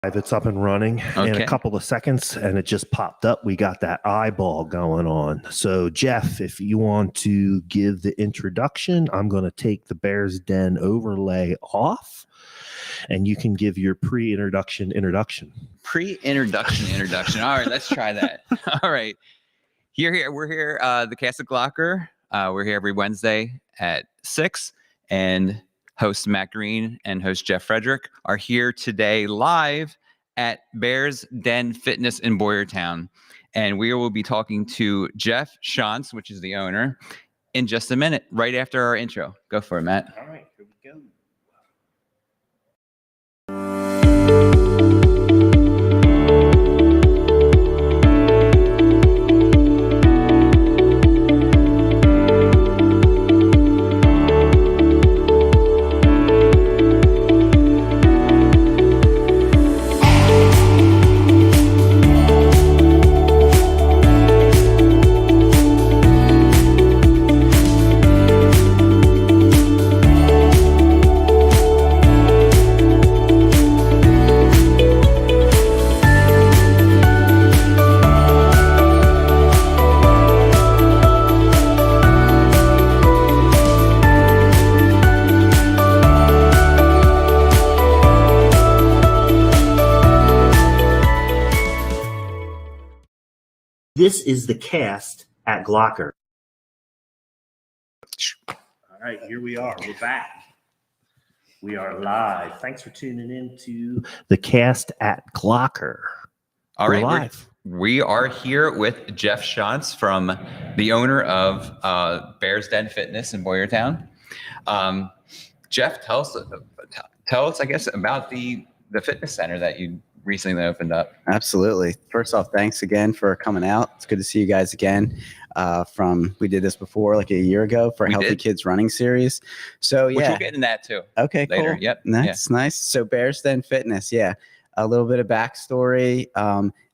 It's up and running in a couple of seconds, and it just popped up. We got that eyeball going on. So, Jeff, if you want to give the introduction, I'm going to take the Bears Den overlay off, and you can give your pre-introduction. Pre-introduction. All right, let's try that. All right. We're here, the cast of Glocker. We're here every Wednesday at 6, and host Matt Green and host Jeff Frederick are here today live at Bears Den Fitness in Boyertown. And we will be talking to Jeff Shontz, which is the owner, in just a minute, right after our intro. Go for it, Matt. All right, here we go. This is the cast at Glocker. All right, here we are. We're back. We are live. Thanks for tuning in to the cast at Glocker. All right, live. We are here with Jeff Shontz, from the owner of Bears Den Fitness in Boyertown. Jeff, tell us, I guess, about the fitness center that you recently opened up. Absolutely. First off, thanks again for coming out. It's good to see you guys again. We did this before, like a year ago, for Healthy Kids Running Series. So which we'll get in that too. Okay, later. Cool. Yep. Nice. So Bears Den Fitness, a little bit of backstory.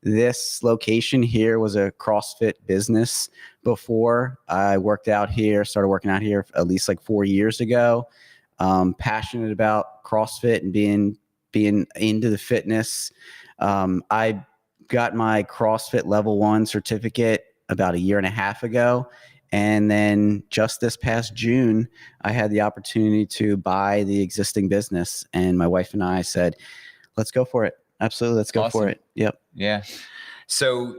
This location here was a CrossFit business before. I started working out here at least like 4 years ago. Passionate about CrossFit and being into the fitness. I got my CrossFit level 1 certificate about a year and a half ago. And then just this past June, I had the opportunity to buy the existing business. And my wife and I said, let's go for it. Absolutely. Let's go for it. Yep. Yeah. So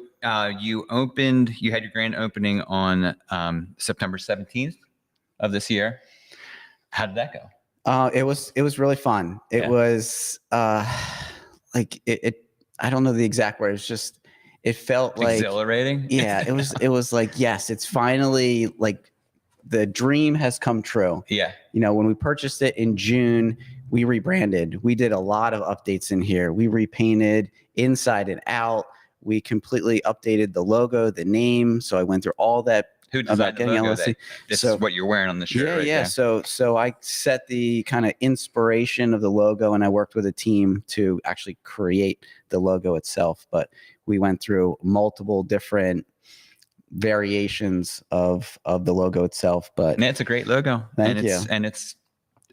you had your grand opening on September 17th of this year. How did that go? It was really fun. It was like it. I don't know the exact word. It's just, it felt like exhilarating. Yeah, it was like, yes, it's finally like the dream has come true. Yeah. When we purchased it in June, we rebranded. We did a lot of updates in here. We repainted inside and out. We completely updated the logo, the name. So I went through all that. Who designed the logo? This is what you're wearing on the shirt. Yeah. So I set the kind of inspiration of the logo, and I worked with a team to actually create the logo itself. But we went through multiple different variations of the logo itself. But and it's a great logo. Thank you.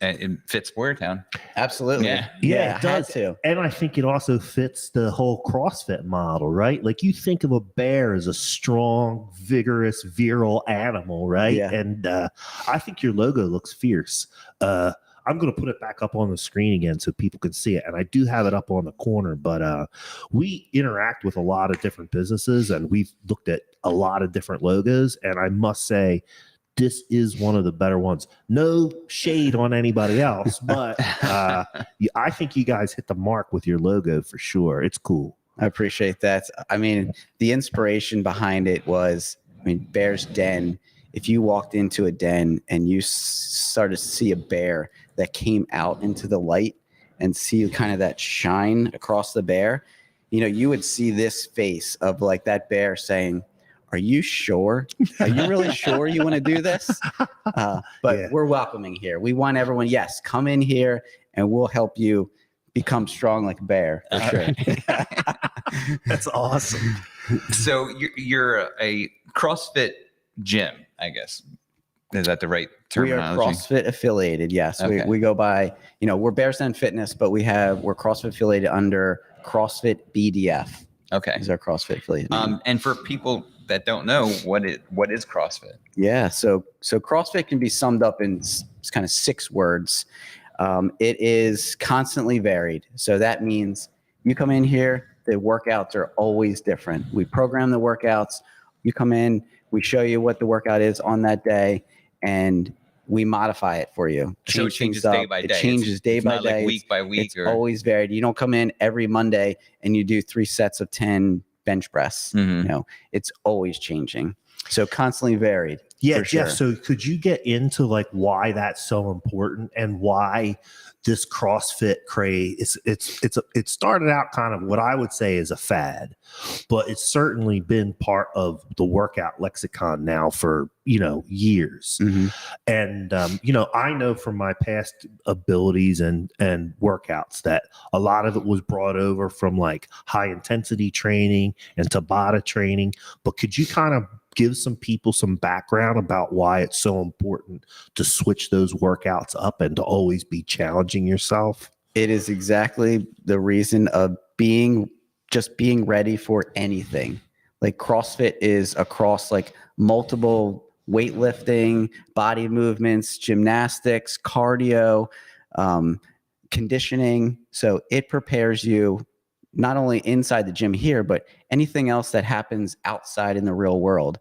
It fits Boyertown. Absolutely. Yeah, it does too. And I think it also fits the whole CrossFit model, right? Like, you think of a bear as a strong, vigorous, virile animal, right? Yeah. And I think your logo looks fierce. I'm going to put it back up on the screen again so people can see it. And I do have it up on the corner, but we interact with a lot of different businesses, and we've looked at a lot of different logos. And I must say, this is one of the better ones. No shade on anybody else, but I think you guys hit the mark with your logo for sure. It's cool. I appreciate that. I mean, the inspiration behind it was, Bear's Den. If you walked into a den and you started to see a bear that came out into the light and see kind of that shine across the bear, you would see this face of like that bear saying, are you sure? Are you really sure you want to do this? But we're welcoming here. We want everyone, yes, come in here and we'll help you become strong like a bear, for sure. That's awesome. So you're a CrossFit gym, I guess. Is that the right terminology? We are CrossFit affiliated, yes. Okay. We go by, we're Bears Den Fitness, but we're CrossFit affiliated under CrossFit BDF Okay. is our CrossFit affiliate name. And for people that don't know, what is CrossFit? Yeah, so CrossFit can be summed up in kind of 6 words. It is constantly varied. So that means you come in here, the workouts are always different. We program the workouts. You come in, we show you what the workout is on that day, and we modify it for you. So it changes day by day. It changes day by not day. like week by week. It's always varied. You don't come in every Monday and you do 3 sets of 10 bench press. Mhm. You know, it's always changing. So constantly varied. Yeah, for Jeff. sure. So could you get into like why that's so important and why this CrossFit craze? It started out kind of what I would say is a fad, but it's certainly been part of the workout lexicon now for years. Mhm. And I know from my past abilities and workouts that a lot of it was brought over from like high intensity training and Tabata training. But could you kind of give some people some background about why it's so important to switch those workouts up and to always be challenging yourself? It is exactly the reason of being ready for anything. Like CrossFit is across like multiple weightlifting, body movements, gymnastics, cardio, conditioning. So it prepares you not only inside the gym here, but anything else that happens outside in the real world.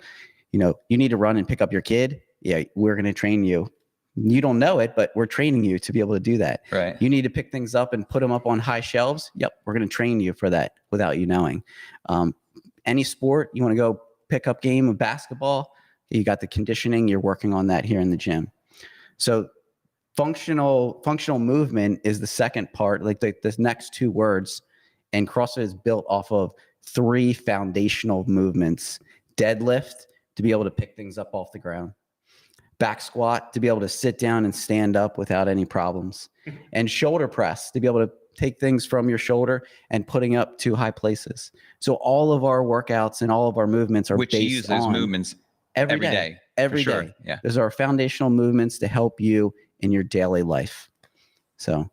You need to run and pick up your kid. Yeah, we're going to train you. You don't know it, but we're training you to be able to do that. Right. You need to pick things up and put them up on high shelves. Yep, we're going to train you for that without you knowing. Any sport, you want to go pick up game of basketball, you got the conditioning, you're working on that here in the gym. So functional movement is the second part, like the next 2 words. And CrossFit is built off of 3 foundational movements: deadlift, to be able to pick things up off the ground; back squat, to be able to sit down and stand up without any problems; and shoulder press, to be able to take things from your shoulder and putting up to high places. So all of our workouts and all of our movements are Which you based use those on movements every day. day. Every for sure. day. Yeah. Those are foundational movements to help you in your daily life. So,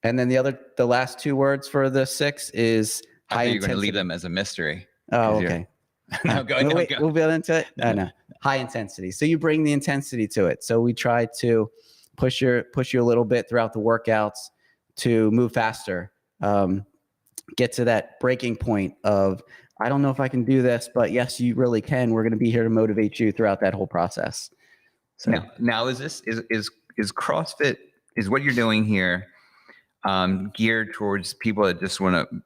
and then the last 2 words for the 6 is I high thought you were intensity. going to leave them as a mystery. Oh, 'cause you're- okay. No, go. No, No, wait, go. we'll build into it. No. High intensity. So you bring the intensity to it. So we try to push you a little bit throughout the workouts to move faster. Get to that breaking point of, I don't know if I can do this, but yes, you really can. We're going to be here to motivate you throughout that whole process. So Now is CrossFit, is what you're doing here geared towards people that just want to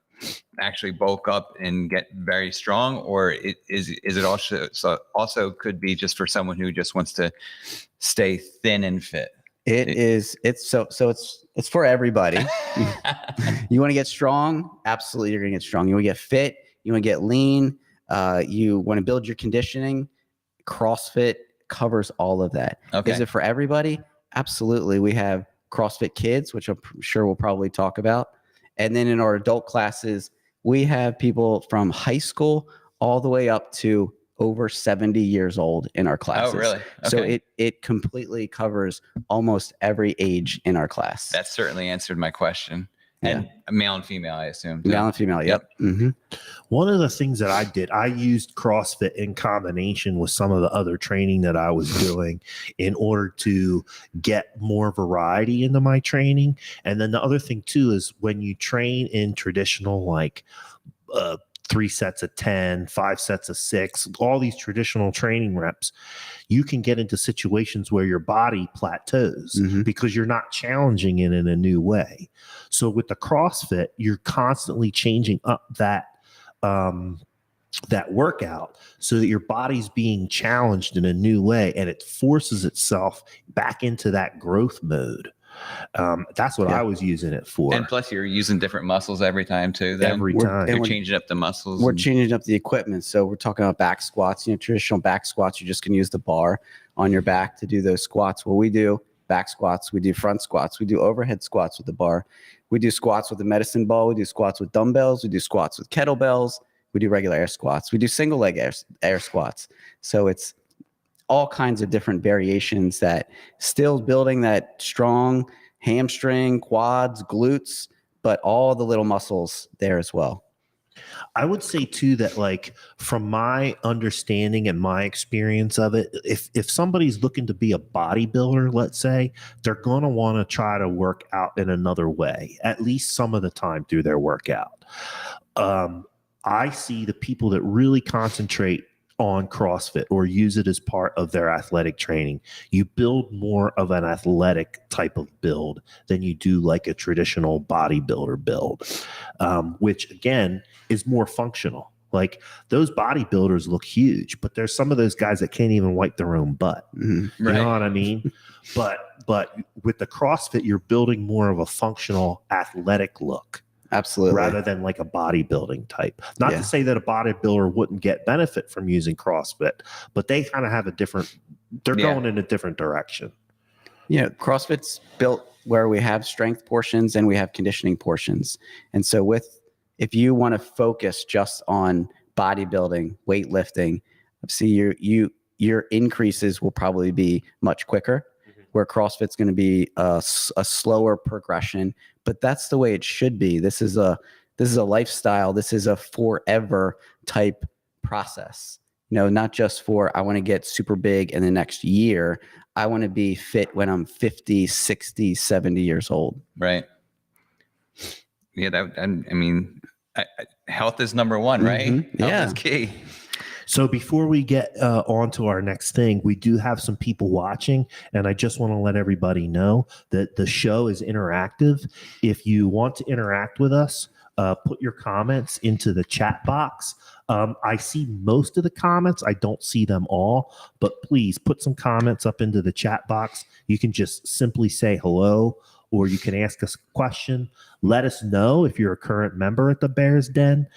actually bulk up and get very strong, or is it also could be just for someone who just wants to stay thin and fit? It's for everybody. You want to get strong? Absolutely, you're going to get strong. You want to get fit? You want to get lean? You want to build your conditioning? CrossFit covers all of that. Okay. Is it for everybody? Absolutely. We have CrossFit Kids, which I'm sure we'll probably talk about. And then in our adult classes, we have people from high school all the way up to over 70 years old in our classes. Oh, really? Okay. So it completely covers almost every age in our class. That certainly answered my question. And male and female, I assume. Male and female, yep. Mm-hmm. One of the things that I did, I used CrossFit in combination with some of the other training that I was doing in order to get more variety into my training. And then the other thing too is when you train in traditional, like 3 sets of 10, 5 sets of 6, all these traditional training reps, you can get into situations where your body plateaus because you're not challenging it in a new way. So with the CrossFit, you're constantly changing up that workout so that your body's being challenged in a new way, and it forces itself back into that growth mode. That's what I was using it for. And plus, you're using different muscles every time too. Then Every time. you're changing up the muscles. We're changing up the equipment. So we're talking about back squats. Traditional back squats, you're just going to use the bar on your back to do those squats. Well, we do back squats. We do front squats. We do overhead squats with the bar. We do squats with the medicine ball. We do squats with dumbbells. We do squats with kettlebells. We do regular air squats. We do single leg air squats. So it's all kinds of different variations that still building that strong hamstring, quads, glutes, but all the little muscles there as well. I would say too that, like, from my understanding and my experience of it, if somebody's looking to be a bodybuilder, let's say, they're going to want to try to work out in another way, at least some of the time through their workout. I see the people that really concentrate on CrossFit or use it as part of their athletic training. You build more of an athletic type of build than you do like a traditional bodybuilder build, which again is more functional. Like, those bodybuilders look huge, but there's some of those guys that can't even wipe their own butt. You know what I mean? But with the CrossFit, you're building more of a functional athletic look. Absolutely. Rather than like a bodybuilding type. Not to say that a bodybuilder wouldn't get benefit from using CrossFit, but they kind of have a different, they're going in a different direction. Yeah, CrossFit's built where we have strength portions and we have conditioning portions. And so if you want to focus just on bodybuilding, weightlifting, see your increases will probably be much quicker. Where CrossFit's going to be a slower progression, but that's the way it should be. This is a lifestyle. This is a forever type process. Not just for, I want to get super big in the next year. I want to be fit when I'm 50, 60, 70 years old. Right. Yeah. Health is number one, right? Health is key. So before we get on to our next thing, we do have some people watching, and I just want to let everybody know that the show is interactive. If you want to interact with us, put your comments into the chat box. I see most of the comments. I don't see them all, but please put some comments up into the chat box. You can just simply say hello, or you can ask us a question. Let us know if you're a current member at the Bears Den.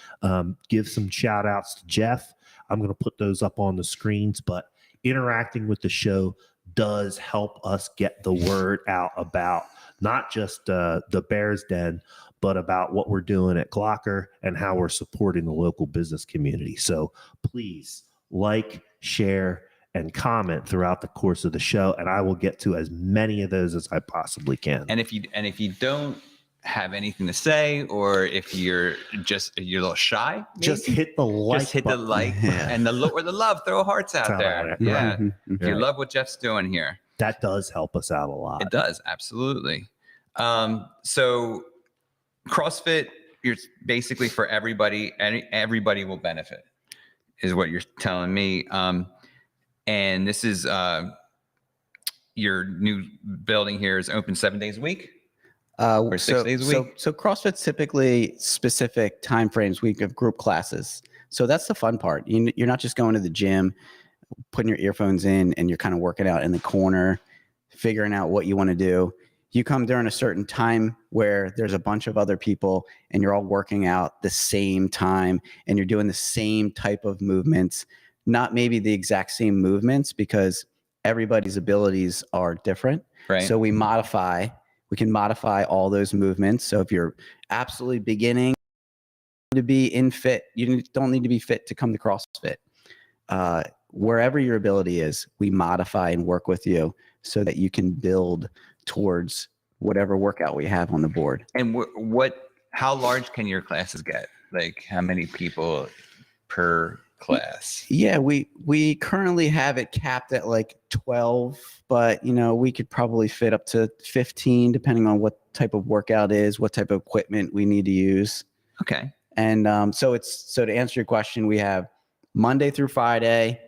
Give some shout outs to Jeff. I'm going to put those up on the screens, but interacting with the show does help us get the word out about not just the Bears Den, but about what we're doing at Glocker and how we're supporting the local business community. So please like, share, and comment throughout the course of the show, and I will get to as many of those as I possibly can. And if you don't have anything to say, or if you're a little shy, maybe, just hit the like. Just hit the like and the love. Throw hearts out there. Yeah. If you love what Jeff's doing here, that does help us out a lot. It does, absolutely. So CrossFit, you're basically for everybody, and everybody will benefit, is what you're telling me. And this is your new building here is open 7 days a week. Or 6 days a week? So CrossFit's typically specific timeframes, week of group classes. So that's the fun part. You're not just going to the gym, putting your earphones in, and you're kind of working out in the corner, figuring out what you want to do. You come during a certain time where there's a bunch of other people and you're all working out the same time and you're doing the same type of movements, not maybe the exact same movements because everybody's abilities are different. Right. So we can modify all those movements. So if you're absolutely beginning to be in fit, you don't need to be fit to come to CrossFit. Wherever your ability is, we modify and work with you so that you can build towards whatever workout we have on the board. And how large can your classes get? Like, how many people per class? Yeah, we currently have it capped at like 12, but we could probably fit up to 15 depending on what type of workout is, what type of equipment we need to use. Okay. And so to answer your question, we have Monday through Friday,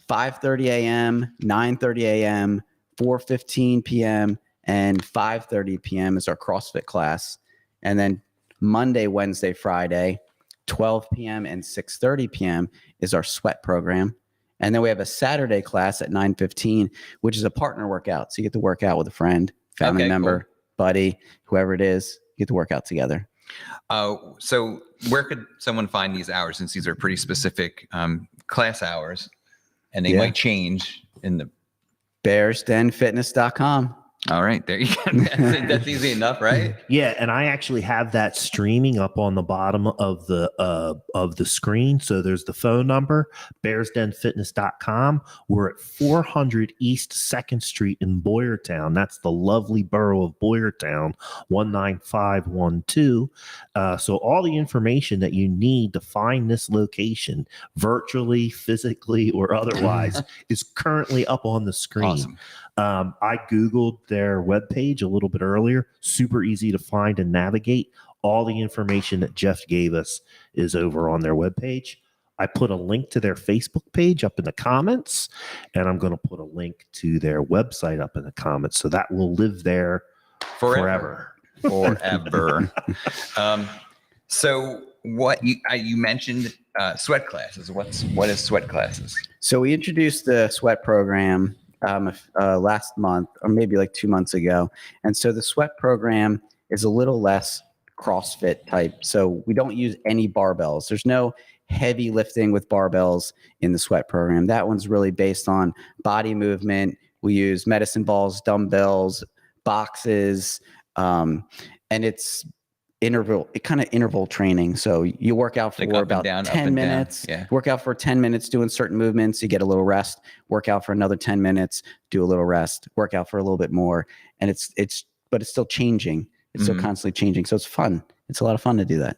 5:30 a.m., 9:30 a.m., 4:15 p.m., and 5:30 p.m. is our CrossFit class. And then Monday, Wednesday, Friday, 12 p.m. and 6:30 p.m. is our sweat program. And then we have a Saturday class at 9:15, which is a partner workout. So you get to work out with a friend, family member, buddy, whoever it is, you get to work out together. So where could someone find these hours, since these are pretty specific class hours and they might change in the BearsDenFitness.com. All right, there you go. That's easy enough, right? Yeah, and I actually have that streaming up on the bottom of the screen. So there's the phone number, bearsdenfitness.com. We're at 400 East 2nd Street in Boyertown. That's the lovely borough of Boyertown, 19512. So all the information that you need to find this location, virtually, physically, or otherwise, is currently up on the screen. Awesome. I Googled their webpage a little bit earlier. Super easy to find and navigate. All the information that Jeff gave us is over on their webpage. I put a link to their Facebook page up in the comments, and I'm going to put a link to their website up in the comments. So that will live there forever. So what you mentioned sweat classes. What is sweat classes? So we introduced the sweat program last month, or maybe like 2 months ago. And so the sweat program is a little less CrossFit type. So we don't use any barbells. There's no heavy lifting with barbells in the sweat program. That one's really based on body movement. We use medicine balls, dumbbells, boxes, and it's interval training. So you work out for about 10 minutes, work out for 10 minutes doing certain movements, you get a little rest, work out for another 10 minutes, do a little rest, work out for a little bit more. And but it's still changing. It's still constantly changing. So it's fun. It's a lot of fun to do that.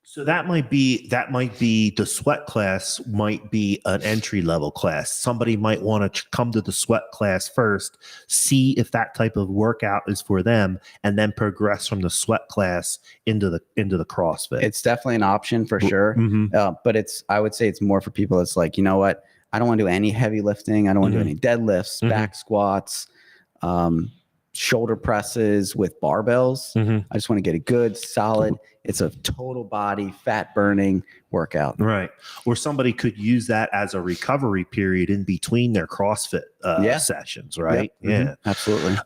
So that might be the sweat class might be an entry level class. Somebody might want to come to the sweat class first, see if that type of workout is for them, and then progress from the sweat class into the CrossFit. It's definitely an option for sure. But I would say it's more for people. It's like, you know what? I don't want to do any heavy lifting. I don't want to do any deadlifts, back squats, shoulder presses with barbells. I just want to get a good, solid. It's a total body fat burning workout. Right. Or somebody could use that as a recovery period in between their CrossFit sessions, right? Yep. Yeah, absolutely.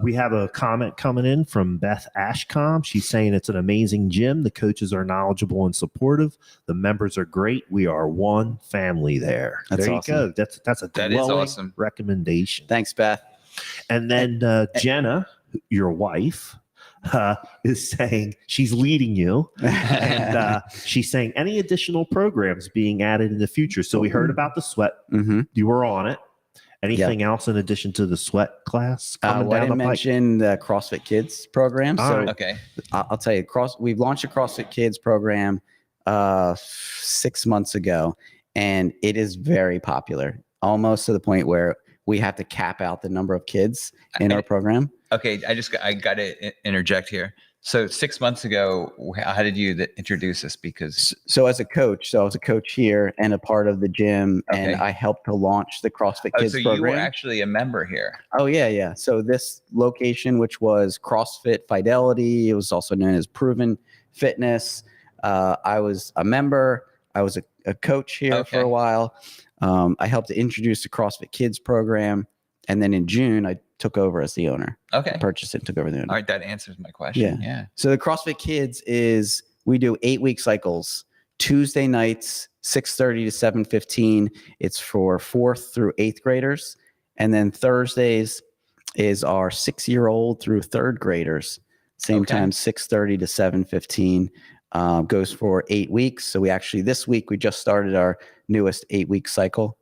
We have a comment coming in from Beth Ashcom. She's saying it's an amazing gym. The coaches are knowledgeable and supportive. The members are great. We are one family there. That's there awesome. You go. That is awesome recommendation. Thanks, Beth. And then Jenna, your wife, is saying she's leading you, and she's saying any additional programs being added in the future. So we heard about the sweat. You were on it. Anything else in addition to the sweat class? I didn't mention the CrossFit Kids program. I'll tell you, we've launched a CrossFit Kids program 6 months ago, and it is very popular, almost to the point where we have to cap out the number of kids in our program. Okay, I got to interject here. So 6 months ago, how did you introduce us? Because I was a coach here and a part of the gym, and I helped to launch the CrossFit Kids program. So you were actually a member here. Oh yeah. So this location, which was CrossFit Fidelity, it was also known as Proven Fitness. I was a member. I was a coach here for a while. I helped to introduce the CrossFit Kids program, and then in June I took over as the owner. I purchased it, took over the owner. All right, that answers my question. Yeah. So the CrossFit Kids we do 8-week cycles. Tuesday nights, 6:30 to 7:15. It's for 4th through 8th graders, and then Thursdays is our 6-year-old through 3rd graders. Same time, 6:30 to 7:15. Goes for 8 weeks. So this week we just started our newest 8-week cycle,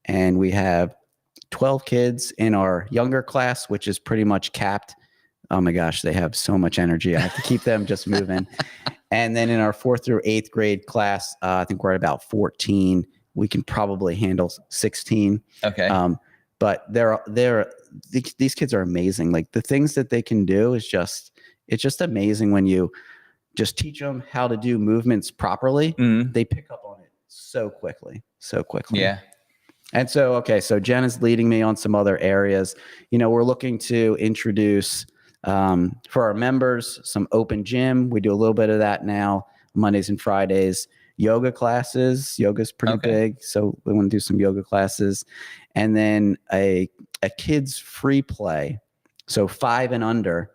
and we have 12 kids in our younger class, which is pretty much capped. Oh my gosh, they have so much energy. I have to keep them just moving. And then in our 4th through 8th grade class, I think we're at about 14. We can probably handle 16. But these kids are amazing. Like the things that they can do it's just amazing when you just teach them how to do movements properly. They pick up on it so quickly. Yeah. And so Jen is leading me on some other areas. We're looking to introduce for our members some open gym. We do a little bit of that now, Mondays and Fridays. Yoga classes. Yoga's pretty big, so we want to do some yoga classes. And then a kids free play. So 5 and under.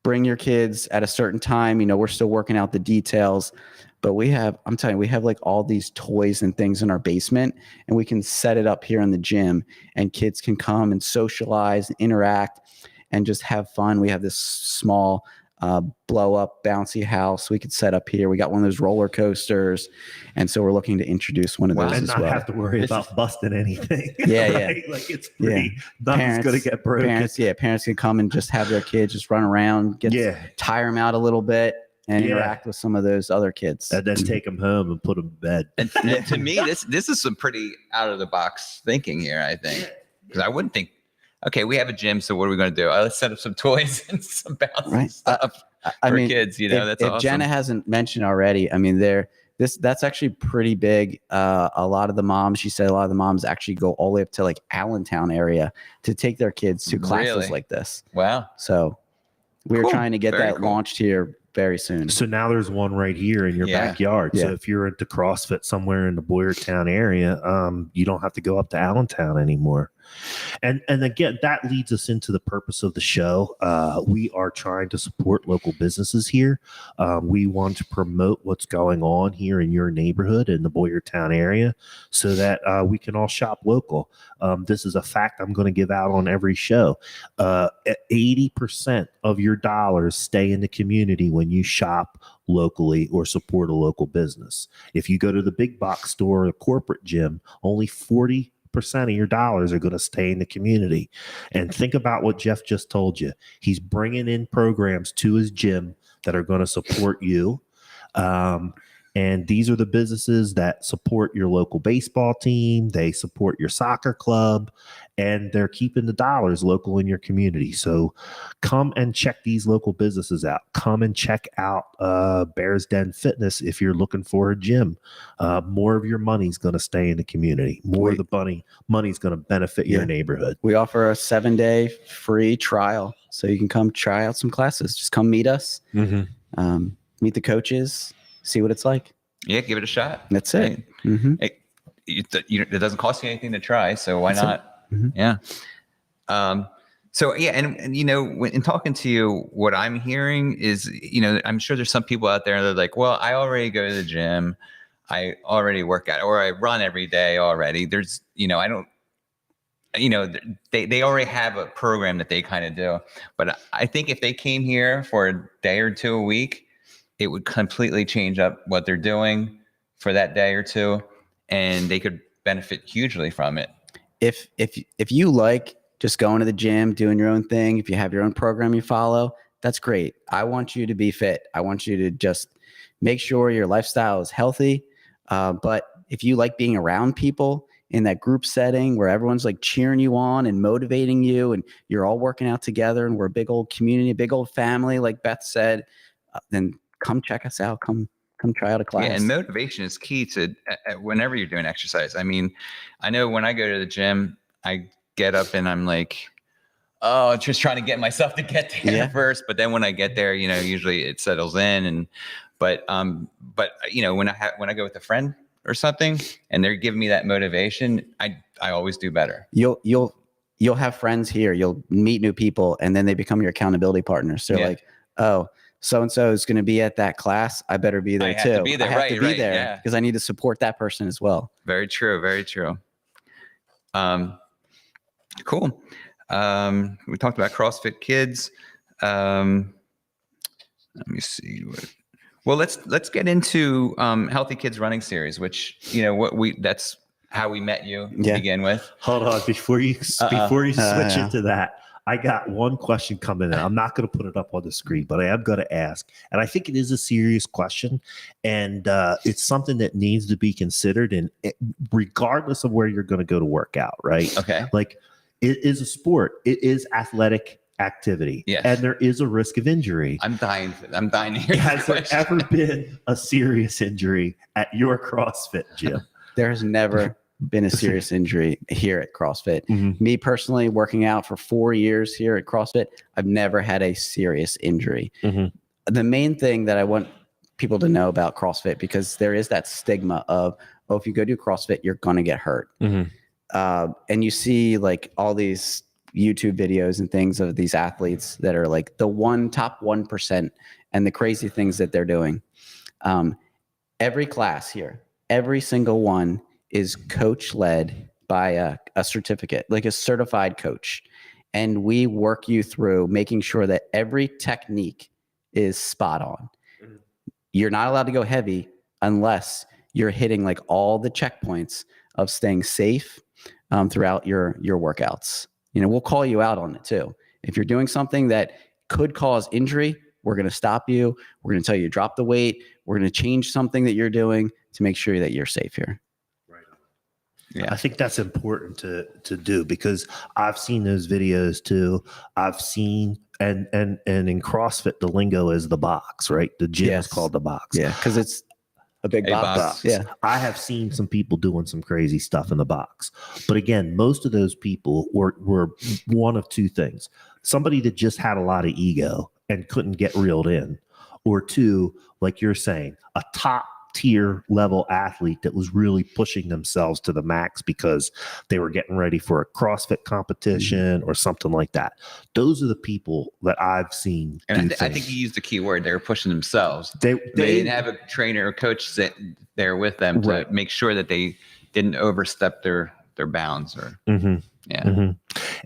Bring your kids at a certain time. We're still working out the details, but I'm telling you, we have like all these toys and things in our basement, and we can set it up here in the gym, and kids can come and socialize and interact. and just have fun. We have this small blow up bouncy house we could set up here. We got one of those roller coasters, and so we're looking to introduce one of those and as not well. have to worry about busting anything. Yeah, right? yeah. Like it's pretty. Nothing's gonna get broken. Parents can come and just have their kids just run around, tire them out a little bit, and interact with some of those other kids, and then take them home and put them to bed. And to me, this is some pretty out of the box thinking here. I think, because I wouldn't think, okay, we have a gym, so what are we going to do? Let's set up some toys and some bouncy stuff for kids. You know, that's awesome. If Jenna hasn't mentioned already, I mean, that's actually pretty big. A lot of the moms, she said, a lot of the moms actually go all the way up to like Allentown area to take their kids to classes like this. Wow. So we're trying to get that launched here very soon. So now there's one right here in your backyard. So if you're into CrossFit somewhere in the Boyertown area, you don't have to go up to Allentown anymore. And again, that leads us into the purpose of the show. We are trying to support local businesses here. We want to promote what's going on here in your neighborhood in the Boyertown area so that we can all shop local. This is a fact I'm going to give out on every show. 80% of your dollars stay in the community when you shop locally or support a local business. If you go to the big box store or a corporate gym, only 40% of your dollars are going to stay in the community. And think about what Jeff just told you. He's bringing in programs to his gym that are going to support you. And these are the businesses that support your local baseball team. They support your soccer club, and they're keeping the dollars local in your community. So come and check these local businesses out. Come and check out Bear's Den Fitness if you're looking for a gym. More of your money's going to stay in the community. More of the money's going to benefit your neighborhood. We offer a 7-day free trial, so you can come try out some classes. Just come meet us, meet the coaches, see what it's like. Yeah, give it a shot. That's it. Right? Mm-hmm. It doesn't cost you anything to try, so why not? Mm-hmm. Yeah. So yeah, and you know, when in talking to you, what I'm hearing is, you know, I'm sure there's some people out there that are like, well, I already go to the gym, I already work out, or I run every day already. There's, you know, I don't, you know, they already have a program that they kind of do. But I think if they came here for a day or two a week, it would completely change up what they're doing for that day or two, and they could benefit hugely from it. If you like just going to the gym, doing your own thing, if you have your own program you follow, that's great. I want you to be fit. I want you to just make sure your lifestyle is healthy. But if you like being around people in that group setting where everyone's like cheering you on and motivating you, and you're all working out together, and we're a big old community, a big old family, like Beth said, then come check us out. Come try out a class. Yeah, and motivation is key to whenever you're doing exercise. I mean, I know when I go to the gym, I get up and I'm like, oh, just trying to get myself to get there first. But then when I get there, you know, usually it settles in. But you know, when I go with a friend or something and they're giving me that motivation, I always do better. You'll have friends here. You'll meet new people, and then they become your accountability partners. So like, oh, so-and-so is going to be at that class. I better be there too. I have to be there, I have to be there because I need to support that person as well. Very true. Very true. Cool. We talked about CrossFit Kids. Let me see. Well, let's get into Healthy Kids Running Series, which, you know, that's how we met you to begin with. Hold on, before you switch into that, I got one question coming in. I'm not going to put it up on the screen, but I am going to ask. And I think it is a serious question. And it's something that needs to be considered, and regardless of where you're going to go to work out, right? Okay. Like, it is a sport. It is athletic activity. Yes. And there is a risk of injury. I'm dying to hear Has there ever been a serious injury at your CrossFit gym? There's never been a serious injury here at CrossFit. Mm-hmm. Me personally, working out for 4 years here at CrossFit, I've never had a serious injury. Mm-hmm. The main thing that I want people to know about CrossFit, because there is that stigma of, oh, if you go do CrossFit, you're going to get hurt. Mm-hmm. And you see like all these YouTube videos and things of these athletes that are like the top 1% and the crazy things that they're doing. Every class here, every single one is coach led by a certificate, like a certified coach. and we work you through making sure that every technique is spot on. You're not allowed to go heavy unless you're hitting like all the checkpoints of staying safe throughout your workouts. You know, we'll call you out on it too. If you're doing something that could cause injury, we're going to stop you. We're going to tell you to drop the weight. We're going to change something that you're doing to make sure that you're safe here. Right. Yeah. I think that's important to do, because I've seen those videos too. I've seen and in CrossFit, the lingo is the box, right? The gym is called the box. Yeah, because it's a big box. Yeah. I have seen some people doing some crazy stuff in the box. But again, most of those people were one of two things. Somebody that just had a lot of ego and couldn't get reeled in, or two, like you're saying, a top tier level athlete that was really pushing themselves to the max because they were getting ready for a CrossFit competition or something like that. Those are the people that I've seen. And I think you used the key word. They were pushing themselves. They didn't have a trainer or coach sit there with them to make sure that they didn't overstep their bounds. Or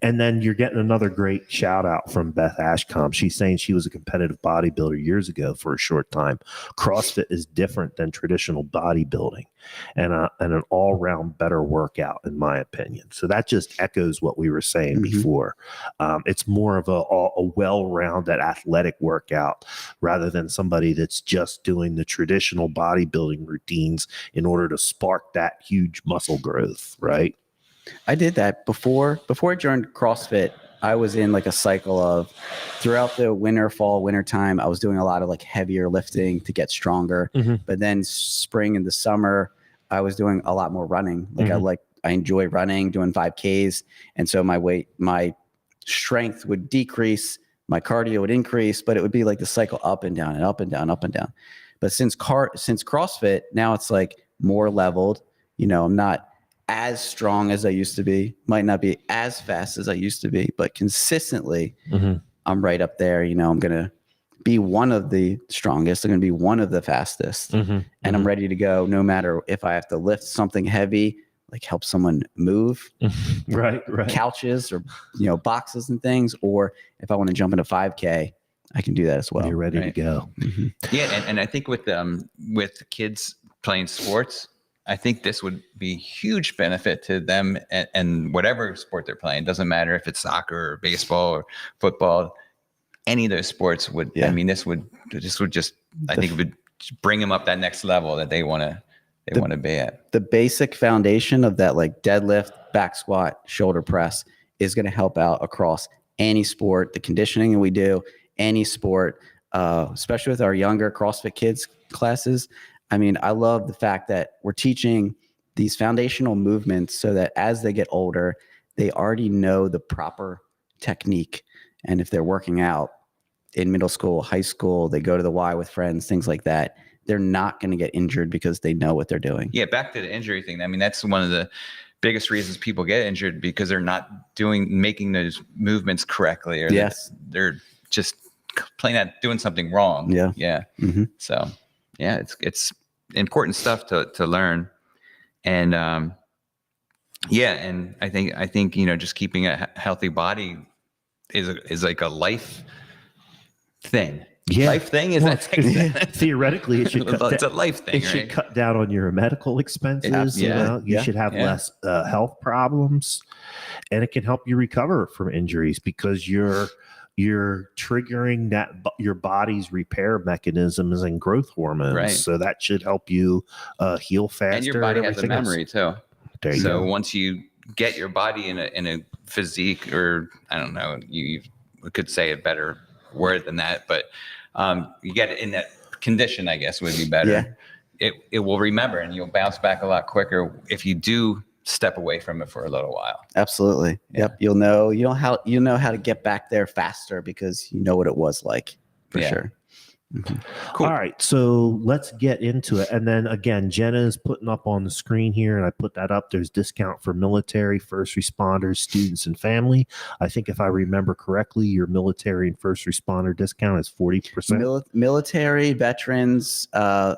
And then you're getting another great shout out from Beth Ashcombe. She's saying she was a competitive bodybuilder years ago for a short time. CrossFit is different than traditional bodybuilding, and an all-round better workout, in my opinion. So that just echoes what we were saying before. It's more of a well-rounded athletic workout rather than somebody that's just doing the traditional bodybuilding routines in order to spark that huge muscle growth, right? I did that before I joined CrossFit. I was in like a cycle of throughout the winter time, I was doing a lot of like heavier lifting to get stronger. But then spring and the summer, I was doing a lot more running. I enjoy running, doing 5Ks. And so my strength would decrease, my cardio would increase, but it would be like the cycle up and down and up and down, up and down. But since CrossFit, now it's like more leveled. You know, I'm not as strong as I used to be, might not be as fast as I used to be, but consistently I'm right up there. You know, I'm going to be one of the strongest. I'm going to be one of the fastest, and I'm ready to go no matter if I have to lift something heavy, like help someone move right. couches or, you know, boxes and things, or if I want to jump into 5K, I can do that as well. You're ready to go. Yeah. And I think with kids playing sports, I think this would be huge benefit to them and whatever sport they're playing. Doesn't matter if it's soccer or baseball or football, any of those sports would, I mean, this would just, I think it would bring them up that next level that they want to be at. The basic foundation of that, like deadlift, back squat, shoulder press, is going to help out across any sport. The conditioning that we do, any sport, especially with our younger CrossFit kids classes. I mean, I love the fact that we're teaching these foundational movements so that as they get older, they already know the proper technique. And if they're working out in middle school, high school, they go to the Y with friends, things like that, they're not going to get injured because they know what they're doing. Yeah, back to the injury thing. I mean, that's one of the biggest reasons people get injured, because they're not making those movements correctly, or they're just plain out doing something wrong. Yeah. So yeah, it's important stuff to learn. And and I think you know, just keeping a healthy body is like a life thing. Life thing is that theoretically it should it's a life thing. It should cut down on your medical expenses. You should have less health problems, and it can help you recover from injuries because you're triggering that your body's repair mechanisms and growth hormones. Right. So that should help you heal faster. And your body has a memory too. There you go. Once you get your body in a physique, or I don't know, you could say a better word than that, but you get it in that condition, I guess would be better. It will remember, and you'll bounce back a lot quicker if you do step away from it for a little while. Absolutely. Yep. You'll know how to get back there faster because you know what it was like for sure. Cool. All right, so let's get into it. And then again, Jenna is putting up on the screen here, and I put that up. There's discount for military, first responders, students, and family. I think if I remember correctly, your military and first responder discount is 40%. Military, veterans,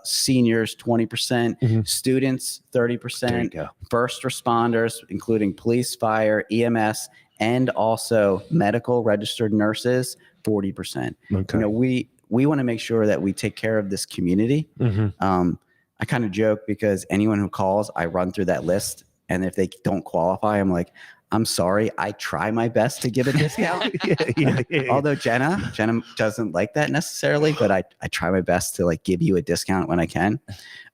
seniors, 20%, students, 30%, first responders, including police, fire, EMS, and also medical registered nurses, 40%. Okay. You know, we want to make sure that we take care of this community. I kind of joke because anyone who calls, I run through that list. And if they don't qualify, I'm like, I'm sorry. I try my best to give a discount. Yeah. Although Jenna doesn't like that necessarily, but I try my best to like give you a discount when I can.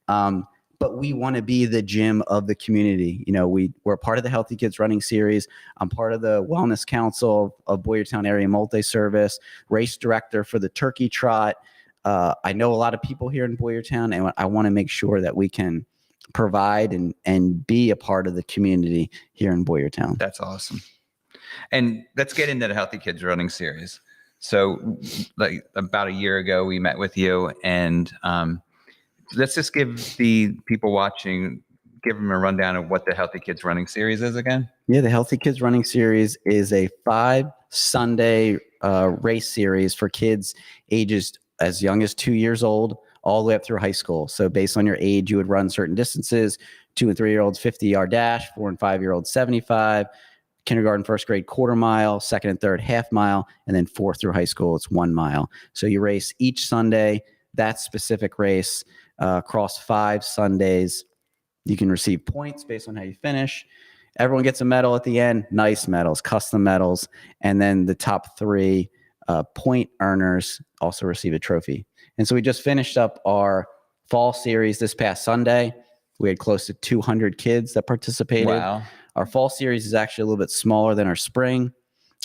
But we want to be the gym of the community. You know, we're part of the Healthy Kids Running Series. I'm part of the Wellness Council of Boyertown Area Multi-Service, race director for the Turkey Trot. I know a lot of people here in Boyertown, and I want to make sure that we can provide and be a part of the community here in Boyertown. That's awesome. And let's get into the Healthy Kids Running Series. So like about a year ago, we met with you, and let's just give the people watching, give them a rundown of what the Healthy Kids Running Series is again. Yeah, the Healthy Kids Running Series is a 5-Sunday race series for kids ages as young as 2 years old all the way up through high school. So based on your age, you would run certain distances. 2 and 3-year-olds 50-yard dash, 4 and 5-year-olds 75, kindergarten, first grade quarter mile, second and third half mile, and then 4th through high school it's 1 mile. So you race each Sunday that specific race across 5 Sundays. You can receive points based on how you finish. Everyone gets a medal at the end, nice medals, custom medals, and then the top 3 point earners also receive a trophy. And so we just finished up our fall series this past Sunday. We had close to 200 kids that participated. Wow. Our fall series is actually a little bit smaller than our spring.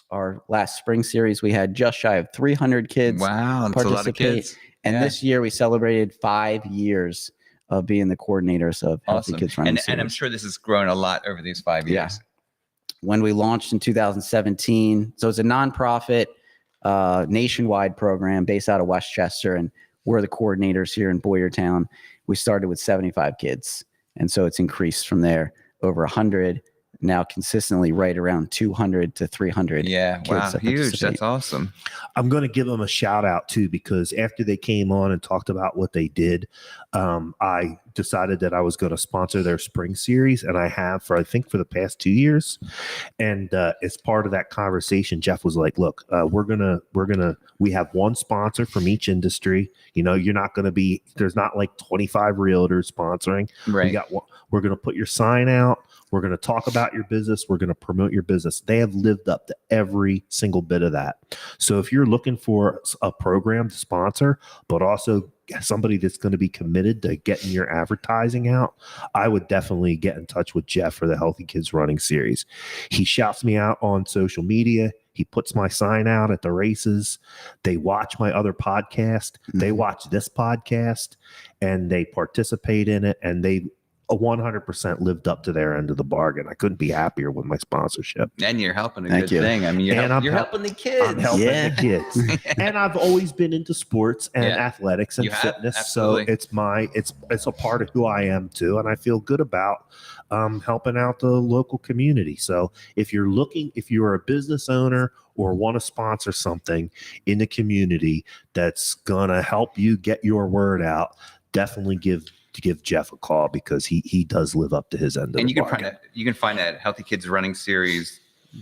Our last spring series, we had just shy of 300 kids. Wow, that's a lot of kids. And this year we celebrated 5 years of being the coordinators of Healthy Kids Running Series. And I'm sure this has grown a lot over these 5 years. Yeah. When we launched in 2017, so it's a nonprofit nationwide program based out of Westchester, and we're the coordinators here in Boyertown. We started with 75 kids, and so it's increased from there over 100, now consistently right around 200 to 300. Yeah, wow, huge. That's awesome. I'm going to give them a shout out too, because after they came on and talked about what they did, I decided that I was going to sponsor their spring series, and I have for the past 2 years. And as part of that conversation, Jeff was like, "Look, we have one sponsor from each industry. You know, you're not going to be there's not like 25 realtors sponsoring. Right. We got one. We're going to put your sign out. We're going to talk about your business. We're going to promote your business." They have lived up to every single bit of that. So if you're looking for a program to sponsor, but also somebody that's going to be committed to getting your advertising out, I would definitely get in touch with Jeff for the Healthy Kids Running Series. He shouts me out on social media. He puts my sign out at the races. They watch my other podcast. They watch this podcast, and they participate in it, and they 100% lived up to their end of the bargain. I couldn't be happier with my sponsorship. And you're helping a good thing. I mean, you're helping the kids. I'm helping the kids. And I've always been into sports and athletics and fitness. Absolutely. So it's a part of who I am too. And I feel good about helping out the local community. So if you're a business owner or want to sponsor something in the community that's going to help you get your word out, definitely give Jeff a call, because he does live up to his end of the bargain. And you can find that Healthy Kids Running Series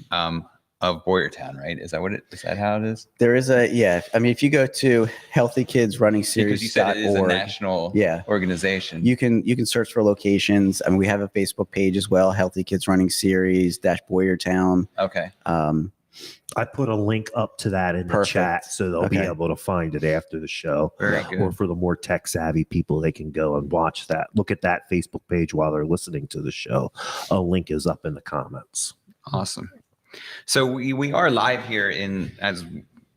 of Boyertown, right? Is that how it is? There is I mean, if you go to Healthy Kids Running Series, because you said it is a national organization. You can search for locations. I mean, we have a Facebook page as well, Healthy Kids Running Series Boyertown. Okay. I put a link up to that in the chat, so they'll be able to find it after the show. Very good. Or for the more tech savvy people, they can go and watch that. Look at that Facebook page while they're listening to the show. A link is up in the comments. Awesome. So we are live here as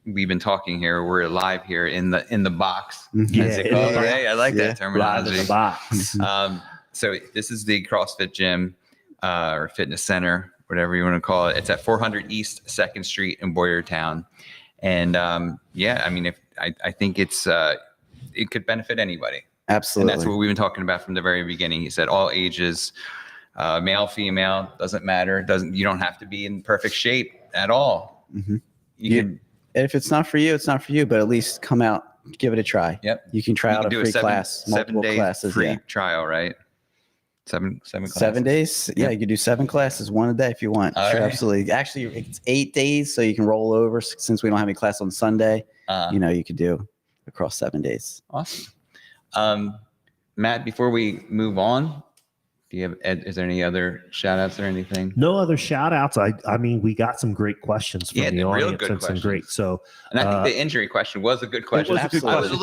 we've been talking here. We're live here in the box. I like that terminology. Live in the box. So this is the CrossFit gym or fitness center, whatever you want to call it. It's at 400 East 2nd Street in Boyertown. And I mean, I think it could benefit anybody. Absolutely. And that's what we've been talking about from the very beginning. He said all ages, male, female, doesn't matter. You don't have to be in perfect shape at all. Mm-hmm. If it's not for you, it's not for you, but at least come out, give it a try. Yep. You can try out a free class, multiple classes. Free trial, right? Seven classes. 7 days. Yeah, Yeah. you could do 7 classes, 1 a day if you want. All Sure, right. absolutely. Actually, it's 8 days, so you can roll over since we don't have any class on Sunday. You could do across 7 days. Awesome. Matt, before we move on, is there any other shout outs or anything? No other shout outs. I mean, we got some great questions from the real audience good and some great. questions. So, And I think the injury question was a good question. was a good I was question.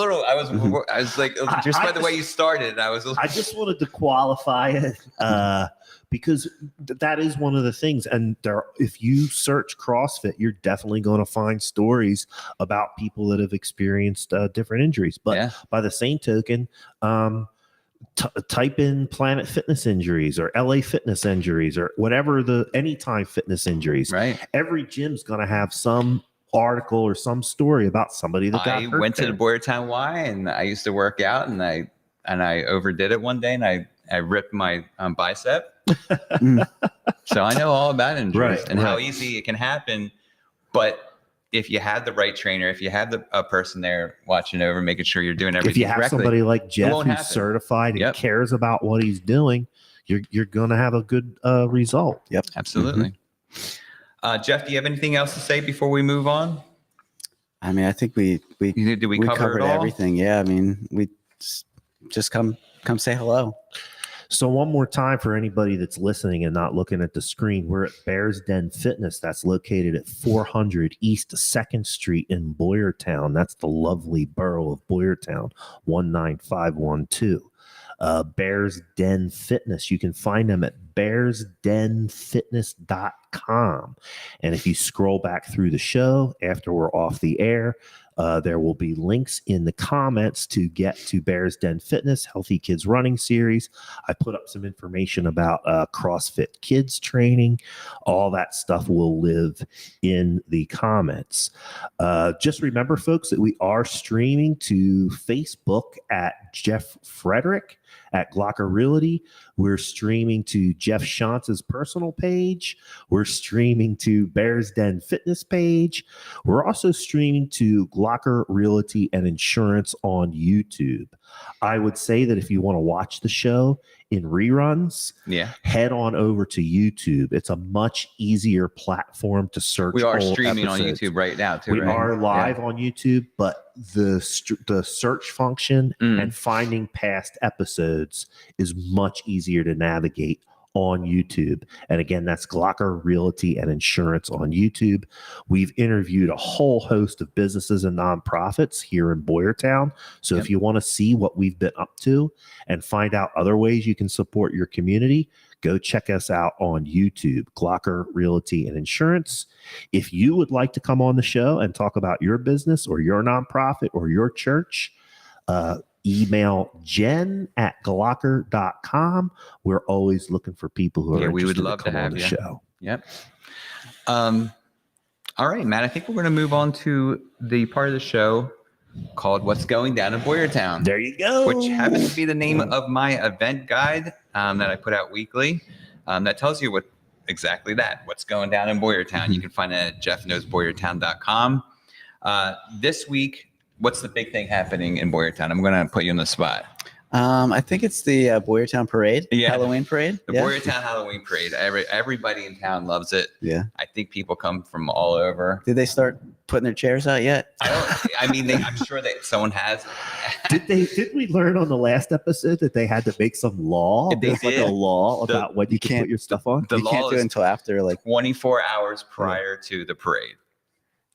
I was like, just by the way you started, I just wanted to qualify it because that is one of the things. And if you search CrossFit, you're definitely going to find stories about people that have experienced different injuries. But by the same token, type in Planet Fitness injuries or LA Fitness injuries or whatever the Anytime Fitness injuries. Right. Every gym's going to have some article or some story about somebody that got hurt. I went there. to the Boyertown Y, and I used to work out, and I overdid it one day, and I ripped my bicep. So I know all about injuries and how easy it can happen. But if you have the right trainer, if you have a person there watching over, making sure you're doing everything if you have correctly, somebody like Jeff who's happen. certified and cares about what he's doing, you're going to have a good result. Yep, absolutely. Jeff, do you have anything else to say before we move on? I mean, I think we covered everything. Yeah, I mean, we just come say hello. So one more time for anybody that's listening and not looking at the screen, we're at Bears Den Fitness. That's located at 400 East 2nd Street in Boyertown. That's the lovely borough of Boyertown, 19512. Bears Den Fitness. You can find them at bearsdenfitness.com. And if you scroll back through the show after we're off the air, there will be links in the comments to get to Bears Den Fitness, Healthy Kids Running Series. I put up some information about CrossFit Kids training. All that stuff will live in the comments. Just remember, folks, that we are streaming to Facebook at Jeff Frederick at Glocker Realty. We're streaming to Jeff Shontz's personal page. We're streaming to Bears Den Fitness page. We're also streaming to Glocker Realty and Insurance on YouTube. I would say that if you want to watch the show in reruns, head on over to YouTube. It's a much easier platform to search. We are streaming episodes. On YouTube right now too. We are live on YouTube, but the search function and finding past episodes is much easier to navigate on YouTube. And again, that's Glocker Realty and Insurance on YouTube. We've interviewed a whole host of businesses and nonprofits here in Boyertown. So if you want to see what we've been up to and find out other ways you can support your community, go check us out on YouTube, Glocker Realty and Insurance. If you would like to come on the show and talk about your business or your nonprofit or your church, email jen@glocker.com. We're always looking for people who are we would love to come on the show. Yep. All right, Matt, I think we're going to move on to the part of the show called What's Going Down in Boyertown. There you go. Which happens to be the name of my event guide that I put out weekly. That tells you what's going down in Boyertown. You can find it at jeffknowsboyertown.com. This week, what's the big thing happening in Boyertown? I'm going to put you on the spot. I think it's the Boyertown Parade, Halloween Parade. The Boyertown Halloween Parade. Everybody in town loves it. Yeah. I think people come from all over. Did they start putting their chairs out yet? I'm sure that someone has. Did we learn on the last episode that they had to make some law? There's like a law about when you can put your stuff on. You can't do it until after 24 hours prior to the parade.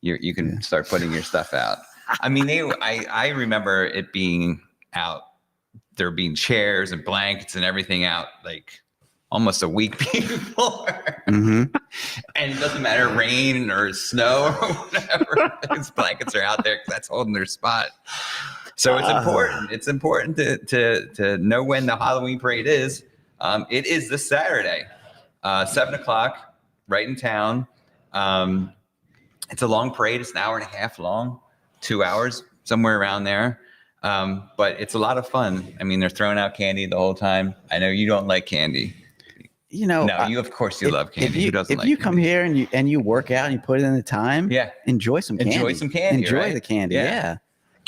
You can start putting your stuff out. I mean, I remember it being out. There being chairs and blankets and everything out almost a week before. And it doesn't matter rain or snow or whatever. These blankets are out there because that's holding their spot. So it's important. It's important to know when the Halloween parade is. It is this Saturday, 7:00, right in town. It's a long parade. It's an hour and a half long, 2 hours, somewhere around there. But it's a lot of fun. I mean, they're throwing out candy the whole time. I know you don't like candy. Of course you love candy. Who doesn't like candy? If you come here and you work out and you put in the time, enjoy some candy. Enjoy some candy. Enjoy the candy. Yeah.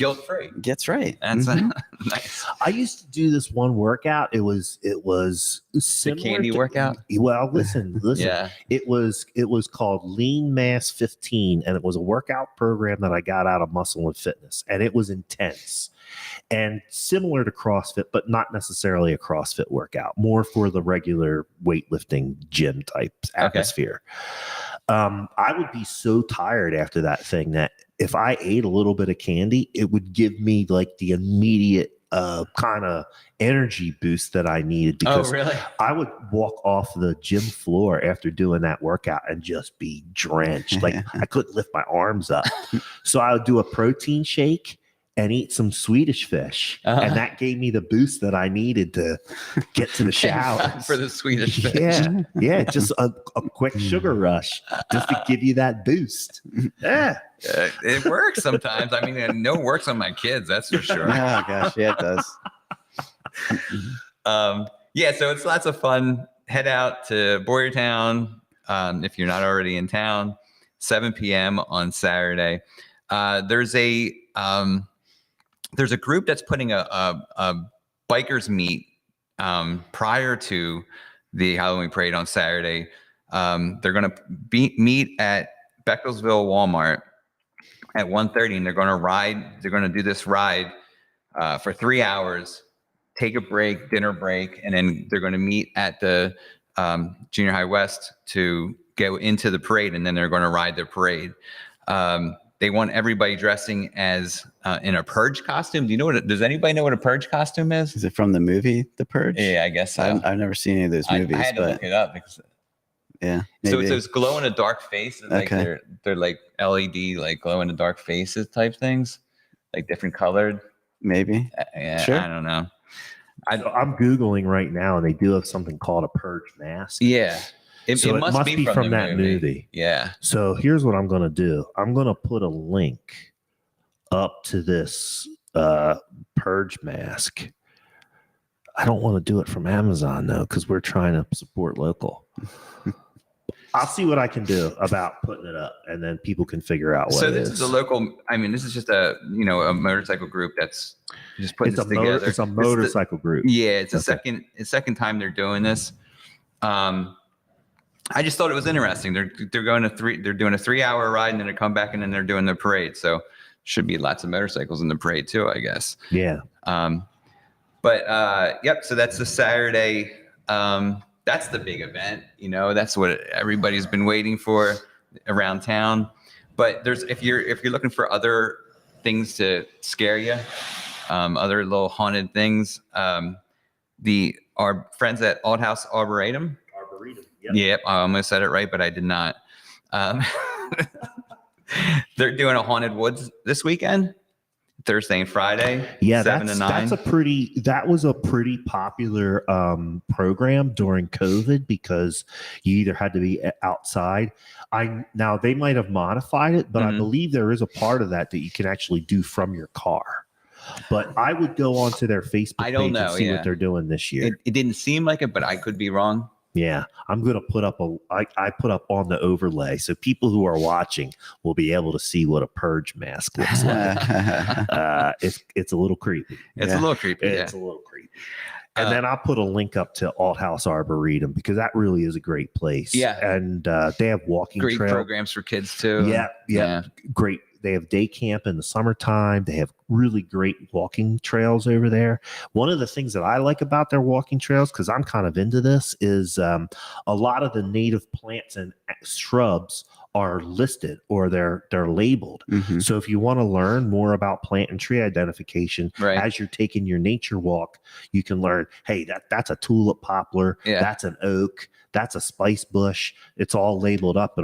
guilt-free. Gets right. That's Mhm. nice. I used to do this one workout. It was The similar candy to- workout. Well, listen. Yeah. It was called Lean Mass 15, and it was a workout program that I got out of Muscle and Fitness, and it was intense and similar to CrossFit, but not necessarily a CrossFit workout, more for the regular weightlifting gym type atmosphere. I would be so tired after that thing that if I ate a little bit of candy, it would give me like the immediate kind of energy boost that I needed, because really? I would walk off the gym floor after doing that workout and just be drenched. Like I couldn't lift my arms up. So I would do a protein shake and eat some Swedish fish. And that gave me the boost that I needed to get to the shower. For the Swedish fish. Yeah. Just a quick sugar rush just to give you that boost. Yeah. It works sometimes. I mean, it works on my kids, that's for sure. Oh gosh, yeah, it does. Yeah, so it's lots of fun. Head out to Boyertown if you're not already in town. 7 p.m. on Saturday. There's a group that's putting a bikers meet prior to the Halloween parade on Saturday. They're going to meet at Beckelsville Walmart at 1:30, and they're going to ride. They're going to do this ride for 3 hours, take a break, dinner break, and then they're going to meet at the Junior High West to go into the parade, and then they're going to ride the parade. They want everybody dressing as in a Purge costume. Does anybody know what a Purge costume is? Is it from the movie The Purge? Yeah, I guess so. I've never seen any of those movies. I had to look it up because yeah. So Maybe. it's those glow in the dark faces, like Okay. they're like LED, like glow in the dark faces type things, like different colored. Maybe. Yeah, Sure. I don't know. I'm Googling right now, and they do have something called a Purge mask. Yeah, it must be from the that movie. Yeah. So here's what I'm going to do. I'm going to put a link up to this Purge mask. I don't want to do it from Amazon, though, because we're trying to support local. I'll see what I can do about putting it up, and then people can figure out what So it this is a local. I mean, this is just a motorcycle group that's just putting this together. It's a motorcycle group. Yeah, it's the second time they're doing this. I just thought it was interesting. They're doing a 3-hour ride, and then they come back, and then they're doing the parade. So should be lots of motorcycles in the parade too, I guess. Yeah. Yep. So that's the Saturday. That's the big event. That's what everybody's been waiting for around town. But if you're looking for other things to scare you, other little haunted things, our friends at Old House Arboretum. Yep, I almost said it right, but I did not. They're doing a haunted woods this weekend, Thursday and Friday. Yeah, 7 to 9. That was a pretty popular program during COVID, because you either had to be outside. Now they might have modified it, but I believe there is a part of that you can actually do from your car. But I would go onto their Facebook page and see what they're doing this year. It didn't seem like it, but I could be wrong. Yeah, I'm going to put up I put up on the overlay, so people who are watching will be able to see what a Purge mask looks like. It's a little creepy. It's a little creepy. It's a little creepy. And then I'll put a link up to Alt House Arboretum, because that really is a great place. Yeah. And they have walking great trail programs for kids too. Yeah. Great. They have day camp in the summertime. They have really great walking trails over there. One of the things that I like about their walking trails, because I'm kind of into this, is a lot of the native plants and shrubs are listed, or they're labeled. Mm-hmm. So if you want to learn more about plant and tree identification, as you're taking your nature walk, you can learn, hey, that's a tulip poplar, that's an oak, that's a spice bush. It's all labeled up.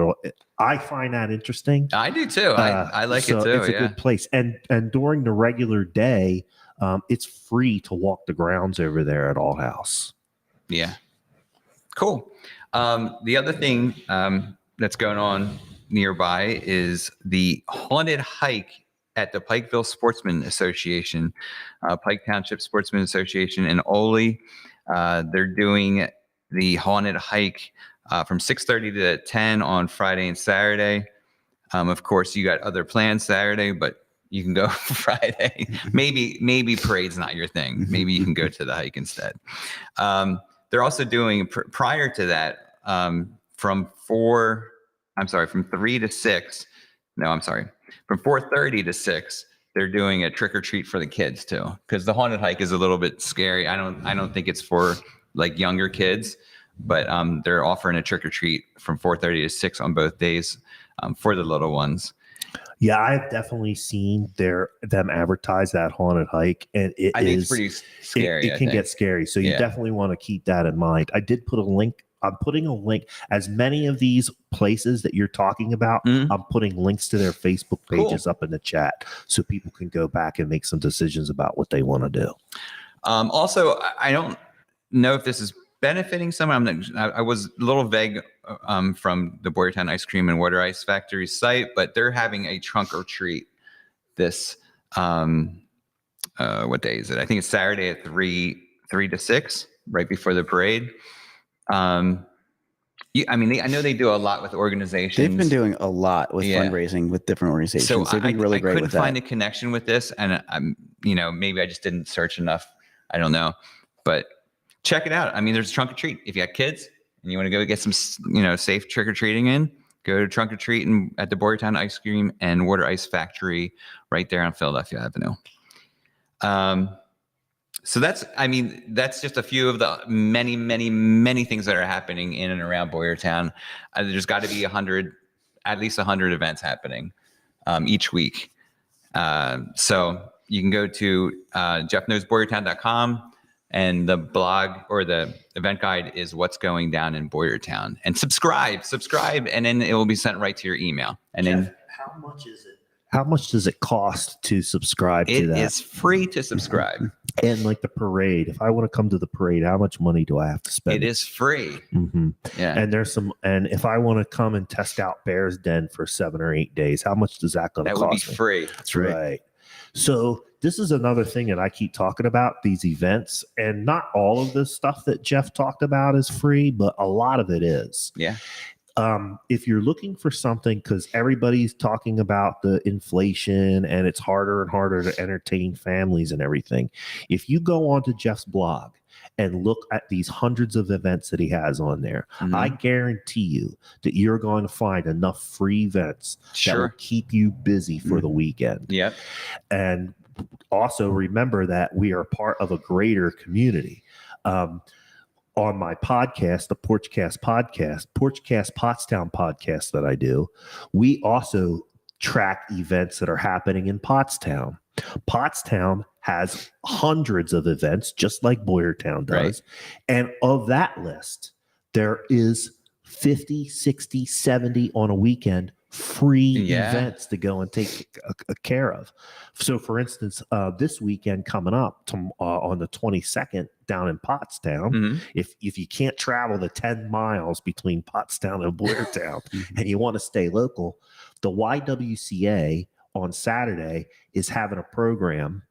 I find that interesting. I do too. I like it too. It's a good place. And during the regular day, it's free to walk the grounds over there at All House. Yeah. Cool. The other thing that's going on nearby is the haunted hike at the Pikeville Sportsman Association, Pike Township Sportsman Association in Ole. They're doing the haunted hike from 6:30 to 10 on Friday and Saturday. Of course, you got other plans Saturday, but you can go Friday. Maybe parade's not your thing. Maybe you can go to the hike instead. They're also doing prior to that, from 3 to 6. No, I'm sorry. From 4:30 to 6, they're doing a trick or treat for the kids too. Because the haunted hike is a little bit scary. I don't think it's for like younger kids, but they're offering a trick or treat from 4:30 to 6 on both days for the little ones. Yeah, I've definitely seen them advertise that haunted hike, and I think it's pretty scary. It can get scary, so you definitely want to keep that in mind. I did put a link. I'm putting a link. As many of these places that you're talking about, I'm putting links to their Facebook pages up in the chat, so people can go back and make some decisions about what they want to do. Also, I don't know if this is benefiting someone. I was a little vague from the Boyertown Ice Cream and Water Ice Factory site, but they're having a trunk or treat this, what day is it? I think it's Saturday at 3 to 6, right before the parade. I know they do a lot with organizations. They've been doing a lot with fundraising with different organizations. So they've been really great with that. I couldn't find a connection with this, and maybe I just didn't search enough. I don't know, but check it out. I mean, there's a trunk or treat. If you got kids and you want to go get some, safe trick or treating in, go to trunk or treat at the Boyertown Ice Cream and Water Ice Factory right there on Philadelphia Avenue. So that's just a few of the many, many, many things that are happening in and around Boyertown. There's got to be at least 100 events happening each week. So you can go to jeffknowsboyertown.com. And the blog or the event guide is what's going down in Boyertown. And subscribe, and then it will be sent right to your email. And Jeff, then how much is it? How much does it cost to subscribe to that? It is free to subscribe. And like the parade, if I want to come to the parade, how much money do I have to spend? It is free. Mm-hmm. Yeah. And if I want to come and test out Bear's Den for 7 or 8 days, how much does that going to cost? That would be free. That's right. So this is another thing that I keep talking about, these events, and not all of the stuff that Jeff talked about is free, but a lot of it is. Yeah. If you're looking for something, because everybody's talking about the inflation and it's harder and harder to entertain families and everything, if you go onto Jeff's blog and look at these hundreds of events that he has on there, I guarantee you that you're going to find enough free events that will keep you busy for the weekend. Yep. And also remember that we are part of a greater community. On my podcast, the Porchcast Pottstown podcast that I do, we also track events that are happening in Pottstown. Pottstown has hundreds of events, just like Boyertown does. Right. And of that list, there is 50, 60, 70 on a weekend free events to go and take care of. So, for instance, this weekend coming up on the 22nd down in Pottstown, if you can't travel the 10 miles between Pottstown and Boyertown and you want to stay local, the YWCA on Saturday is having a program.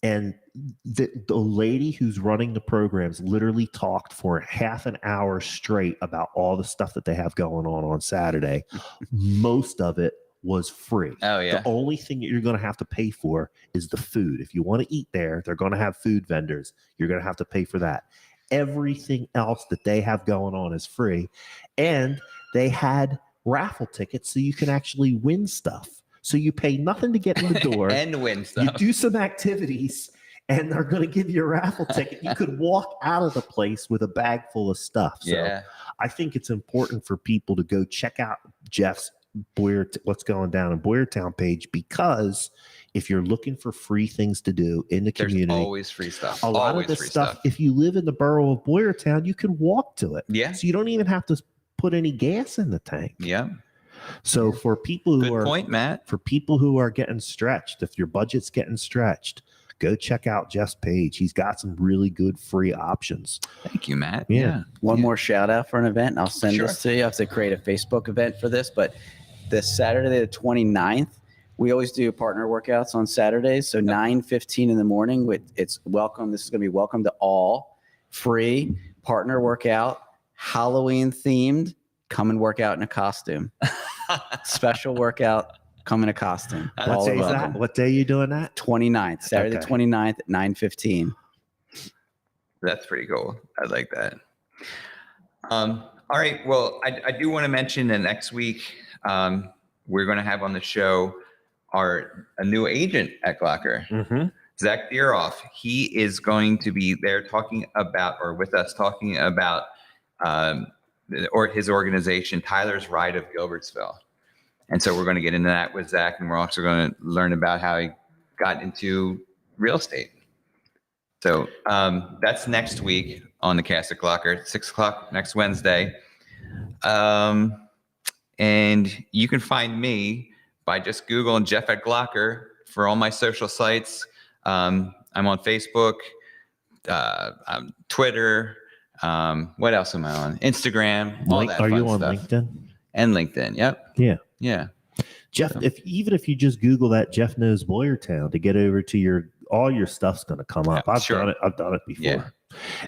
And the lady who's running the programs literally talked for half an hour straight about all the stuff that they have going on Saturday. Most of it was free. Oh, yeah. The only thing that you're going to have to pay for is the food. If you want to eat there, they're going to have food vendors. You're going to have to pay for that. Everything else that they have going on is free. And they had raffle tickets so you can actually win stuff. So you pay nothing to get in the door and win stuff. You do some activities and they're going to give you a raffle ticket. You could walk out of the place with a bag full of stuff. So I think it's important for people to go check out Jeff's what's going down in Boyertown page, because if you're looking for free things to do in the community, there's always free stuff. A lot of this stuff, if you live in the borough of Boyertown, you can walk to it. Yeah. So you don't even have to put any gas in the tank. Yeah. So for people who for people who are getting stretched, if your budget's getting stretched, go check out Jeff's page. He's got some really good free options. Thank you, Matt. Yeah. One more shout out for an event, and I'll send this to you. I have to create a Facebook event for this, but this Saturday, the 29th, we always do partner workouts on Saturdays. So 9:15 in the morning, it's welcome. This is going to be welcome to all, free partner workout, Halloween themed. Come and work out in a costume. Special workout Come in a costume. That's What All day is welcome. that? What day are you doing that? 29th, Saturday Okay. the 29th at 9:15. That's pretty cool. I like that. All right. Well, I do want to mention that next week we're going to have on the show a new agent at Glocker, Mm-hmm. Zach Deeroff. He is going to be there talking about or his organization, Tyler's Ride of Gilbertsville. And so we're going to get into that with Zach, and we're also going to learn about how he got into real estate. So that's next week on the Cast at Glocker, 6 o'clock next Wednesday. And you can find me by just Googling Jeff at Glocker for all my social sites. I'm on Facebook, Twitter. What else am I on? Instagram. All that Are fun you on stuff. LinkedIn? And LinkedIn. Yep. Yeah. Yeah. Jeff, So- even if you just Google that Jeff Knows Boyertown to get over to all your stuff's going to come up. Yeah, I've sure. done it. I've done it before. Yeah.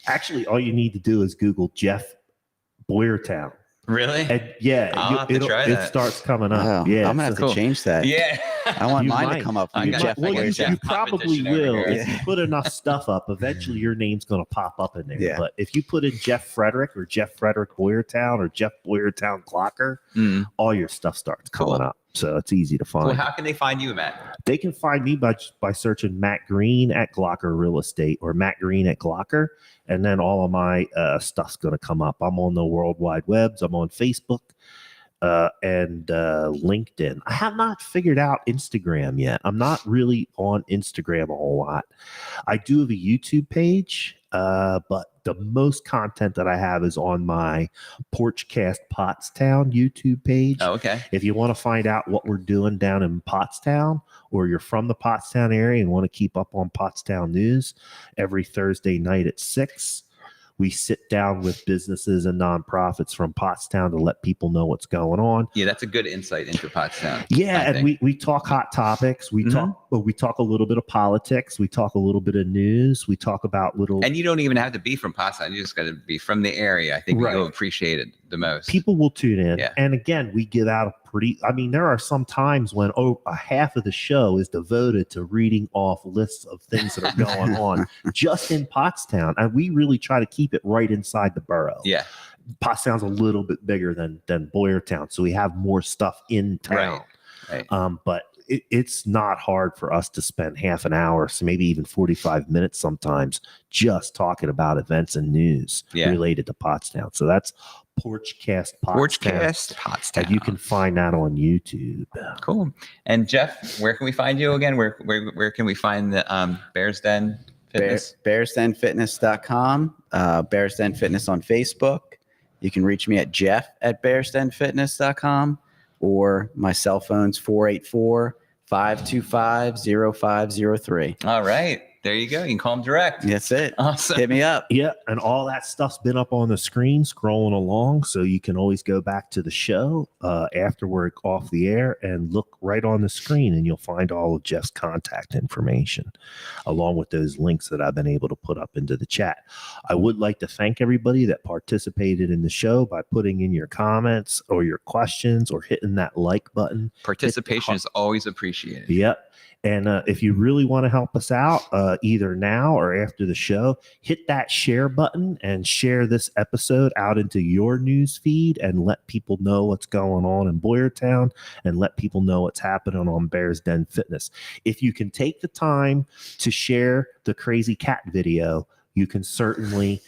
Actually, all you need to do is Google Jeff Boyertown. Really? And yeah, I'll have to try that. it starts coming up. Wow. Yeah, I'm gonna have so- to change that. Yeah. I want You mine might. to come up. I with got- Jeff Well, I got you, Jeff you probably competition over will. here. If you put enough stuff up, eventually your name's going to pop up in there. Yeah. But if you put in Jeff Frederick or Jeff Frederick Boyertown or Jeff Boyertown Glocker, Mm. all your stuff starts coming Cool. up. So it's easy to find. Well, how can they find you, Matt? They can find me by searching Matt Green at Glocker Real Estate or Matt Green at Glocker, and then all of my stuff's going to come up. I'm on the World Wide Webs. I'm on Facebook and LinkedIn. I have not figured out Instagram yet. I'm not really on Instagram a whole lot. I do have a YouTube page, but the most content that I have is on my Porchcast Pottstown YouTube page. Oh, okay. If you want to find out what we're doing down in Pottstown, or you're from the Pottstown area and want to keep up on Pottstown news, every Thursday night at 6, we sit down with businesses and nonprofits from Pottstown to let people know what's going on. Yeah, that's a good insight into Pottstown. Yeah, I and think. we talk hot topics. We Mhm. talk a little bit of politics. We talk a little bit of news. We talk about little. And you don't even have to be from Pottstown. You just got to be from the area. I think Right. you'll appreciate it the most. People will tune in. Yeah. And again, we give out there are some times when a half of the show is devoted to reading off lists of things that are going on just in Pottstown. And we really try to keep it right inside the borough. Yeah. Pottstown's a little bit bigger than Boyertown. So we have more stuff in town. Right. But it's not hard for us to spend half an hour, so maybe even 45 minutes sometimes, just talking about events and news related to Pottstown. So that's Porchcast Pottstown. Porchcast Pottstown. And you can find that on YouTube. Cool. And Jeff, where can we find you again? Where can we find the Bears Den Fitness? BearsDenFitness.com, Bears Den Fitness on Facebook. You can reach me at jeff@BearsDenFitness.com, or my cell phone's 484-525-0503. All right. There you go. You can call them direct. That's it. Awesome. Hit me up. Yeah, and all that stuff's been up on the screen scrolling along, so you can always go back to the show after we're off the air and look right on the screen, and you'll find all of Jeff's contact information along with those links that I've been able to put up into the chat. I would like to thank everybody that participated in the show by putting in your comments or your questions or hitting that like button. Participation is always appreciated. Yep. And if you really want to help us out, either now or after the show, hit that share button and share this episode out into your news feed and let people know what's going on in Boyertown and let people know what's happening on Bears Den Fitness. If you can take the time to share the crazy cat video, you can certainly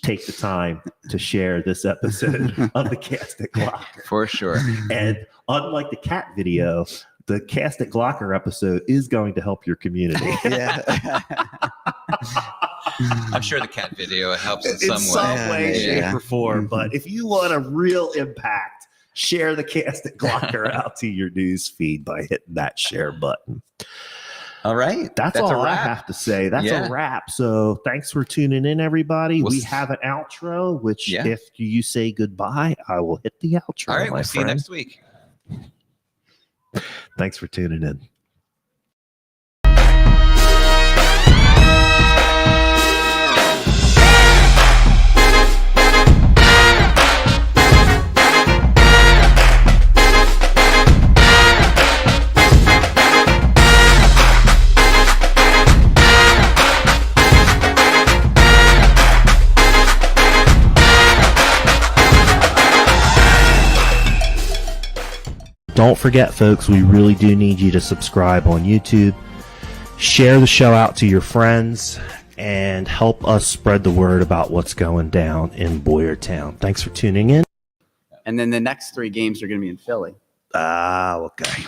take the time to share this episode of the Cast at Glocker. For sure. And unlike the cat video, the Cast at Glocker episode is going to help your community. Yeah. I'm sure the cat video helps in In some way. shape, Yeah. or form. Mhm. But if you want a real impact, share the Cast at Glocker out to your news feed by hitting that share button. All right. That's a all I wrap. have to say. That's Yeah. a wrap. So thanks for tuning in, everybody. We'll We s- have an outro, which Yeah. if you say goodbye, I will hit the outro. All right. my We'll see you friend. next week. Thanks for tuning in. Don't forget, folks, we really do need you to subscribe on YouTube. Share the show out to your friends and help us spread the word about what's going down in Boyertown. Thanks for tuning in. And then the next 3 games are going to be in Philly. Okay.